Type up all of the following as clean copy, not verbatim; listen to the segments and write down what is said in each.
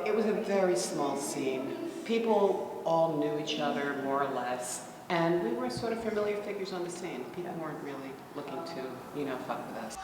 It was a very small scene. People all knew each other, more or less, and we were sort of familiar figures on the scene. People weren't really looking to, fuck with us.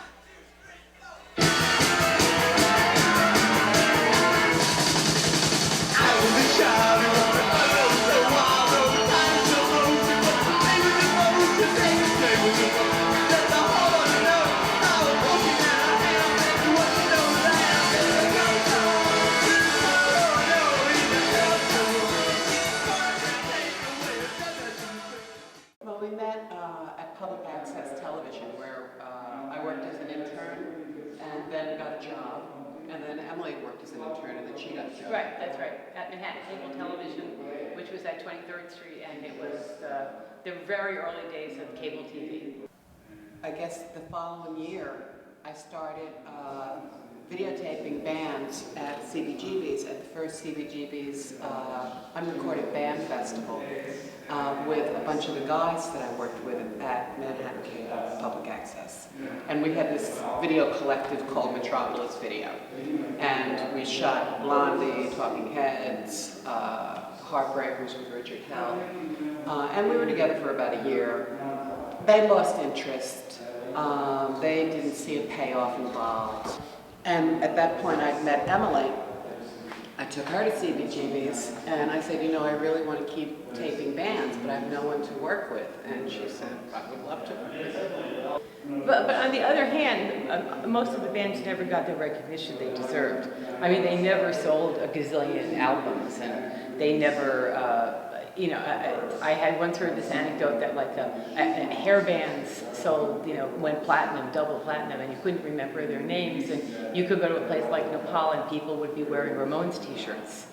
Well, we met at Public Access Television, where I worked as an intern and then got a job. And then Emily worked as an intern and then she got a job. Right, that's right. At Manhattan Cable Television, which was at 23rd Street, and it was the very early days of cable TV. I guess the following year, I started videotaping bands at CBGB's, at the first CBGB's unrecorded band festival with a bunch of the guys that I worked with at Manhattan Cable Public Access. And we had this video collective called Metropolis Video. And we shot Blondie, Talking Heads, Heartbreakers with Richard Hell. And we were together for about a year. They lost interest. They didn't see a payoff involved. And at that point, I'd met Emily. I took her to CBGB's, and I said, I really want to keep taping bands, but I have no one to work with. And she said, I would love to work with you. But on the other hand, most of the bands never got the recognition they deserved. I mean, they never sold a gazillion albums, and they never, I had once heard this anecdote that hair bands sold, went platinum, double platinum, and you couldn't remember their names, and you could go to a place like Nepal and people would be wearing Ramones t-shirts.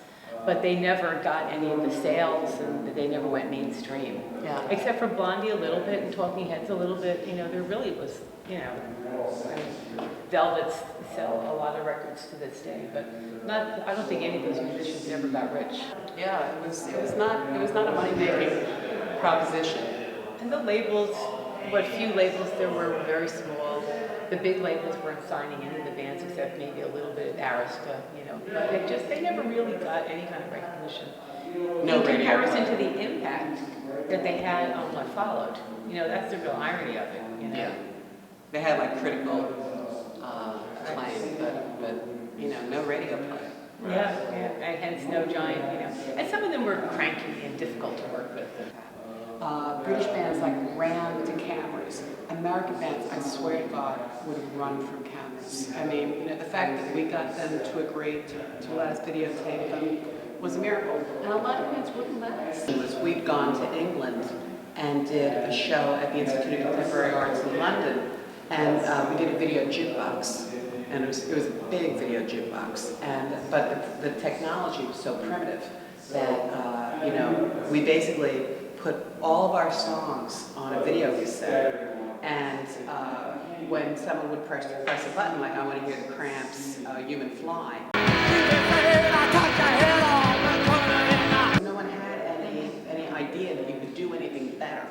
But they never got any of the sales, and they never went mainstream. Yeah. Except for Blondie a little bit, and Talking Heads a little bit. There really was, Velvets sell a lot of records to this day, but I don't think any of those musicians ever got rich. Yeah, it was not a money-making proposition. And the labels, what few labels there were very small. The big labels weren't signing any of the bands except maybe a little bit of Arista, but they never really got any kind of recognition. No in comparison radio. to the impact that they had on what followed. That's the real irony of it, Yeah. They had critical acclaim, but no radio play. Yeah, and hence no giant, And some of them were cranky and difficult to work with. British bands ran to cameras. American bands, I swear to God, would run from cameras. I mean, the fact that we got them to agree to let us videotape them was a miracle. And a lot of bands wouldn't let us. We'd gone to England and did a show at the Institute of Contemporary Arts in London, and we did a video jukebox. And it was a big video jukebox. But the technology was so primitive that we basically put all of our songs on a video cassette, and when someone would press a button, I want to hear the Cramps' Human Fly. No one had any idea that you could do anything better,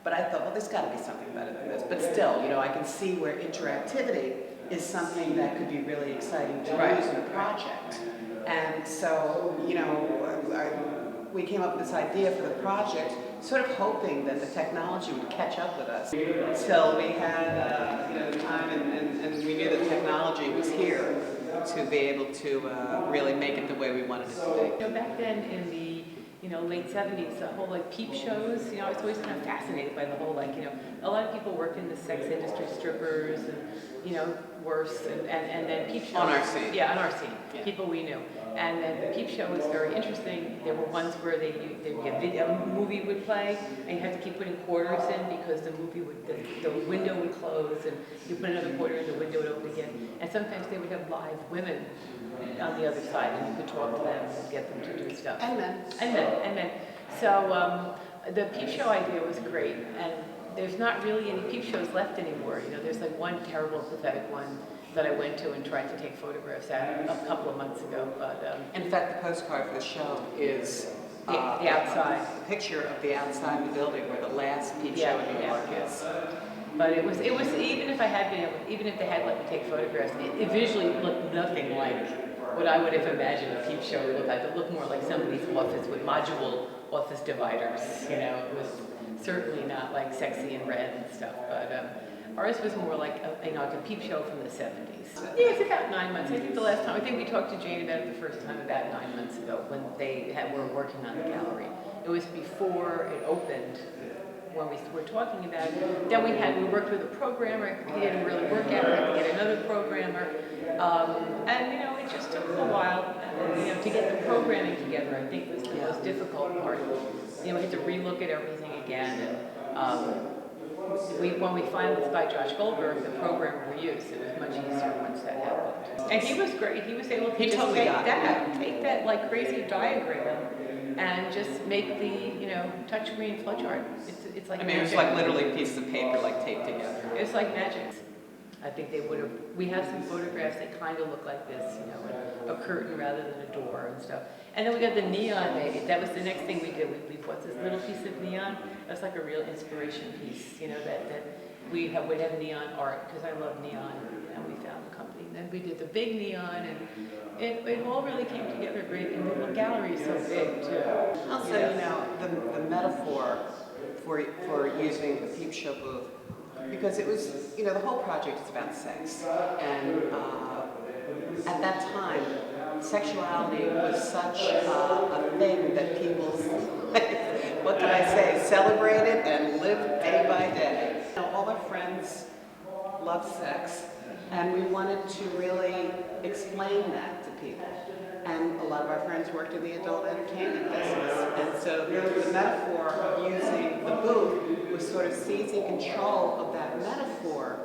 But I thought, well, there's got to be something better than this. But still, I can see where interactivity is something that could be really exciting to use in a project. And so, we came up with this idea for the project, sort of hoping that the technology would catch up with us. Until we had time and we knew that technology was here to be able to really make it the way we wanted it to be. Back then in the late 70s, the whole peep shows, I was always kind of fascinated by the whole a lot of people worked in the sex industry, strippers and worse, and then peep shows. On our scene. Yeah, on our scene. Yeah. People we knew. And then the peep show was very interesting. There were ones where a movie would play, and you had to keep putting quarters in because the window would close, and you put another quarter in, the window would open again. And sometimes they would have live women on the other side, and you could talk to them and get them to do stuff. And men. And men. So the peep show idea was great, and there's not really any peep shows left anymore. There's one terrible, pathetic one that I went to and tried to take photographs at a couple of months ago. But in fact, the postcard for the show is the outside. A picture of the outside of the building where the last peep show in New York is. But it was even if they had let me take photographs, it visually looked nothing like what I would have imagined a peep show would look like. It looked more like somebody's office with module office dividers, you know. It was certainly not like sexy and red and stuff, but ours was more like like a peep show from the 70s. Yeah, it's about 9 months. I think I think we talked to Jane about it the first time about 9 months ago when they were working on the gallery. It was before it opened when we were talking about it. Then we worked with a programmer. He didn't really work out. We had to get another programmer. And, you know, it just took a while, you know, to get the programming together, I think was the most difficult part. You know, we had to relook at everything again. And, when we found this by Josh Goldberg, the programmer we used, it was much easier once that happened. And he was great. He was able to just totally take that like crazy diagram and just make the, you know, touchscreen flowchart. It's like I mean, it was like literally pieces of paper like taped together. It's like magic. I think they would have, we have some photographs that kind of look like this, you know, a curtain rather than a door and stuff. And then we got the neon made. That was the next thing we did. We bought this little piece of neon. That's like a real inspiration piece, you know, that we'd have neon art, because I love neon, and we found the company. And then we did the big neon, and it all really came together great, and the gallery is so big, too. Also, you know, the metaphor for using the Peep Show booth, because it was, you know, the whole project is about sex. And at that time, sexuality was such a thing that people, what can I say, celebrated and lived day by day. You know, all our friends love sex, and we wanted to really explain that to people. And a lot of our friends worked in the adult entertainment business. And so the metaphor of using the booth was sort of seizing control of that metaphor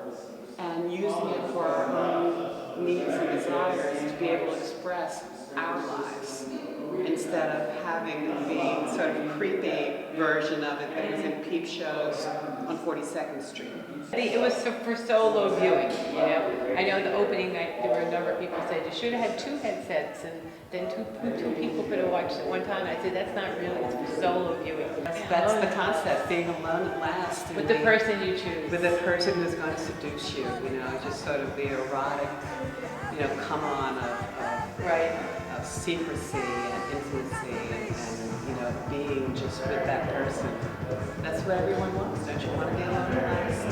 and using it for our own needs and desires to be able to express our lives, instead of having the sort of creepy version of it that was in peep shows on 42nd Street. It was for solo viewing, you know. I know the opening night there were a number of people who said you should have had 2 headsets and then two people could have watched at one time. I said that's not really, it's for solo viewing. That's the concept, being alone at last. With the person you choose. With the person who's going to seduce you, you know, just sort of the erotic, you know, come on of secrecy and intimacy and, you know, being just with that person. That's what everyone wants. Don't you want to be alone at last?